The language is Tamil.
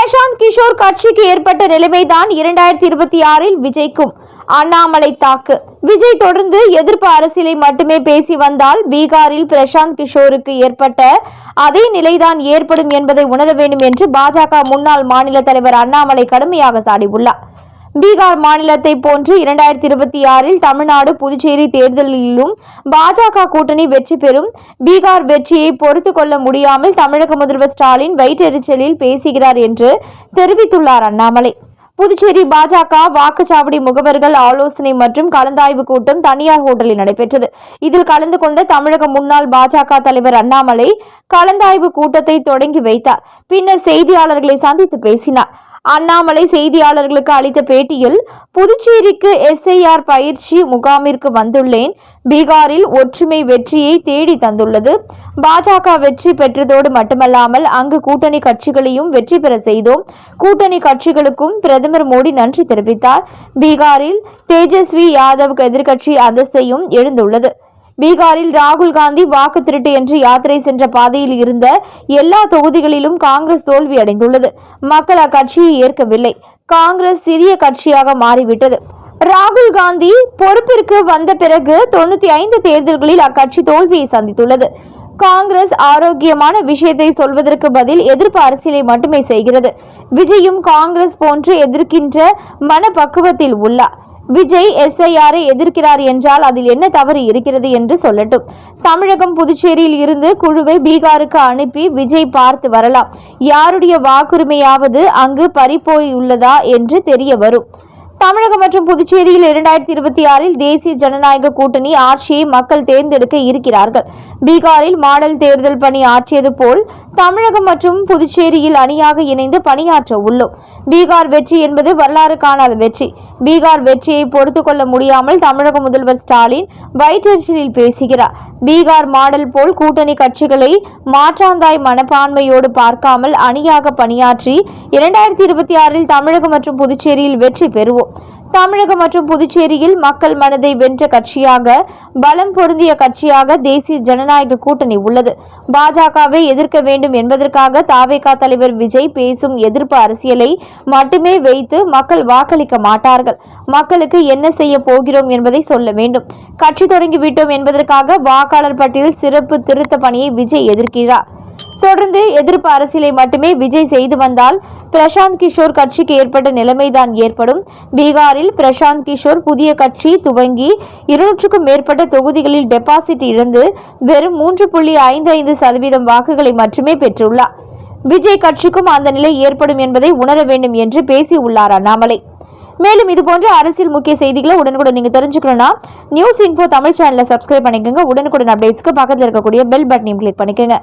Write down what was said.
பிரசாந்த் கிஷோர் கட்சிக்கு ஏற்பட்ட நிலைமைதான் 2026இல் விஜய்க்கும். அண்ணாமலை தாக்கு. விஜய் தொடர்ந்து எதிர்ப்பு அரசியலை மட்டுமே பேசி வந்தால் பீகாரில் பிரசாந்த் கிஷோருக்கு ஏற்பட்ட அதே நிலைதான் ஏற்படும் என்பதை உணர வேண்டும் என்று பாஜக முன்னாள் மாநில தலைவர் அண்ணாமலை கடுமையாக சாடியுள்ளார். பீகார் மாநிலத்தை போன்று 2026இல் தமிழ்நாடு புதுச்சேரி தேர்தலிலும் பாஜக கூட்டணி வெற்றி பெறும். பீகார் வெற்றியை பொறுத்து கொள்ள முடியாமல் தமிழக முதல்வர் ஸ்டாலின் வயிற்றெரிச்சலில் பேசுகிறார் என்று தெரிவித்துள்ளார் அண்ணாமலை. புதுச்சேரி பாஜக வாக்குச்சாவடி முகவர்கள் ஆலோசனை மற்றும் கலந்தாய்வு கூட்டம் தனியார் ஹோட்டலில் நடைபெற்றது. இதில் கலந்து கொண்ட தமிழக முன்னாள் பாஜக தலைவர் அண்ணாமலை கலந்தாய்வு கூட்டத்தை தொடங்கி வைத்தார். பின்னர் செய்தியாளர்களை சந்தித்து பேசினார். அண்ணாமலை செய்தியாளர்களுக்கு அளித்த பேட்டியில், புதுச்சேரிக்கு SIR பயிற்சி முகாமிற்கு வந்துள்ளேன். பீகாரில் ஒற்றுமை வெற்றியை தேடி தந்துள்ளது. பாஜக வெற்றி பெற்றதோடு மட்டுமல்லாமல் அங்கு கூட்டணி கட்சிகளையும் வெற்றி பெற செய்தோம். கூட்டணி கட்சிகளுக்கும் பிரதமர் மோடி நன்றி தெரிவித்தார். பீகாரில் தேஜஸ்வி யாதவுக்கு எதிர்க்கட்சி அந்தஸ்தையும் எழுந்துள்ளது. பீகாரில் ராகுல் காந்தி வாக்கு திருட்டு என்று யாத்திரை சென்ற பாதையில் இருந்த எல்லா தொகுதிகளிலும் காங்கிரஸ் தோல்வி அடைந்துள்ளது. மக்கள் அக்கட்சியை ஏற்கவில்லை. காங்கிரஸ் சிறிய கட்சியாக மாறிவிட்டது. ராகுல் காந்தி பொறுப்பிற்கு வந்த பிறகு 95 தேர்தல்களில் அக்கட்சி தோல்வியை சந்தித்துள்ளது. காங்கிரஸ் ஆரோக்கியமான விஷயத்தை சொல்வதற்கு பதில் எதிர்ப்பு அரசியலை மட்டுமே செய்கிறது. விஜயும் காங்கிரஸ் போன்று எதிர்க்கின்ற மனப்பக்குவத்தில் உள்ளார். விஜய் SIR எதிர்க்கிறார் என்றால் அதில் என்ன தவறு இருக்கிறது என்று சொல்லட்டும். தமிழகம் புதுச்சேரியில் இருந்து குழுவை பீகாருக்கு அனுப்பி விஜய் பார்த்து வரலாம். யாருடைய வாக்குரிமையாவது அங்கு பறிபோயுள்ளதா என்று தெரிய வரும். தமிழகம் மற்றும் புதுச்சேரியில் 2026இல் தேசிய ஜனநாயக கூட்டணி ஆட்சியை மக்கள் தேர்ந்தெடுக்க இருக்கிறார்கள். பீகாரில் மாடல் தேர்தல் பணி ஆற்றியது போல் தமிழகம் மற்றும் புதுச்சேரியில் அணியாக இணைந்து பணியாற்ற உள்ளோம். பீகார் வெற்றி என்பது வரலாறு காணாத வெற்றி. பீகார் வெற்றியை பொறுத்து கொள்ள முடியாமல் தமிழக முதல்வர் ஸ்டாலின் வயிற்றெரிச்சலில் பேசுகிறார். பீகார் மாடல் போல் கூட்டணி கட்சிகளை மாற்றாந்தாய் மனப்பான்மையோடு பார்க்காமல் அணியாக பணியாற்றி 2026இல் தமிழகம் மற்றும் புதுச்சேரியில் வெற்றி பெறுவோம். தமிழகம் மற்றும் புதுச்சேரியில் மக்கள் மனதை வென்ற கட்சியாக, பலம் பொருந்திய கட்சியாக தேசிய ஜனநாயக கூட்டணி உள்ளது. பாஜகவை எதிர்க்க வேண்டும் என்பதற்காக தாவேகா தலைவர் விஜய் பேசும் எதிர்ப்பு அரசியலை மட்டுமே வைத்து மக்கள் வாக்களிக்க மாட்டார்கள். மக்களுக்கு என்ன செய்ய போகிறோம் என்பதை சொல்ல வேண்டும். கட்சி தொடங்கிவிட்டோம் என்பதற்காக வாக்காளர் பட்டியல் சிறப்பு திருத்த பணியை விஜய் எதிர்க்கிறார். தொடர்ந்து எதிர்ப்பு அரசியலை மட்டுமே விஜய் செய்து வந்தால் பிரசாந்த் கிஷோர் கட்சிக்கு ஏற்பட்ட நிலைமைதான் ஏற்படும். பீகாரில் பிரசாந்த் கிஷோர் புதிய கட்சி துவங்கி 200க்கும் மேற்பட்ட தொகுதிகளில் டெபாசிட் இழந்து வெறும் 3.55% வாக்குகளை மட்டுமே பெற்றுள்ளார். விஜய் கட்சிக்கும் அந்த நிலை ஏற்படும் என்பதை உணர வேண்டும் என்று பேசியுள்ளார் அண்ணாமலை. மேலும் இதுபோன்ற அரசியல் முக்கிய செய்திகளை உடனுக்குடன் நீங்க தெரிஞ்சுக்கணும்னா நியூஸ் இன்ஃபோ தமிழ் சேனலை சப்ஸ்கிரைப் பண்ணிக்கோங்க. உடனுக்குடன் அப்டேட்ஸ்க்கு பக்கத்தில் இருக்கக்கூடிய பெல் பட்டனையும் கிளிக் பண்ணிக்கோங்க.